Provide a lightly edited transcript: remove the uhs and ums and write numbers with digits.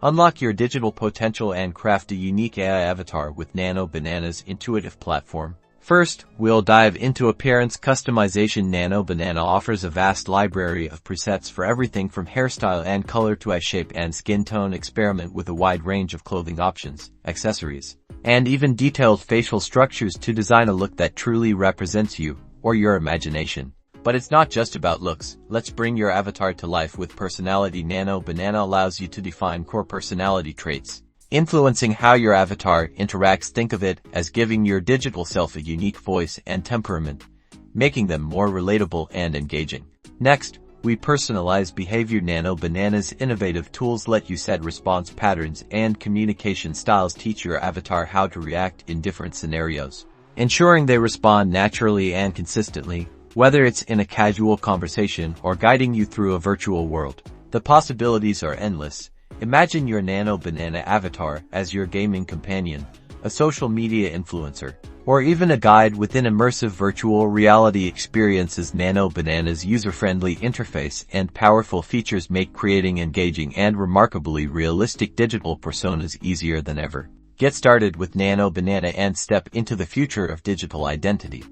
Unlock your digital potential and craft a unique AI avatar with Nano Banana's intuitive platform. First, we'll dive into appearance customization. Nano Banana offers a vast library of presets for everything from hairstyle and color to eye shape and skin tone. Experiment with a wide range of clothing options, accessories, and even detailed facial structures to design a look that truly represents you or your imagination. But it's not just about looks. Let's bring your avatar to life with personality. Nano Banana allows you to define core personality traits, influencing how your avatar interacts. Think of it as giving your digital self a unique voice and temperament, making them more relatable and engaging. Next, we personalize behavior. Nano Banana's innovative tools let you set response patterns and communication styles. Teach your avatar how to react in different scenarios, ensuring they respond naturally and consistently, whether it's in a casual conversation or guiding you through a virtual world. The possibilities are endless. Imagine your Nano Banana avatar as your gaming companion, a social media influencer, or even a guide within immersive virtual reality experiences. Nano Banana's user-friendly interface and powerful features make creating engaging and remarkably realistic digital personas easier than ever. Get started with Nano Banana and step into the future of digital identity.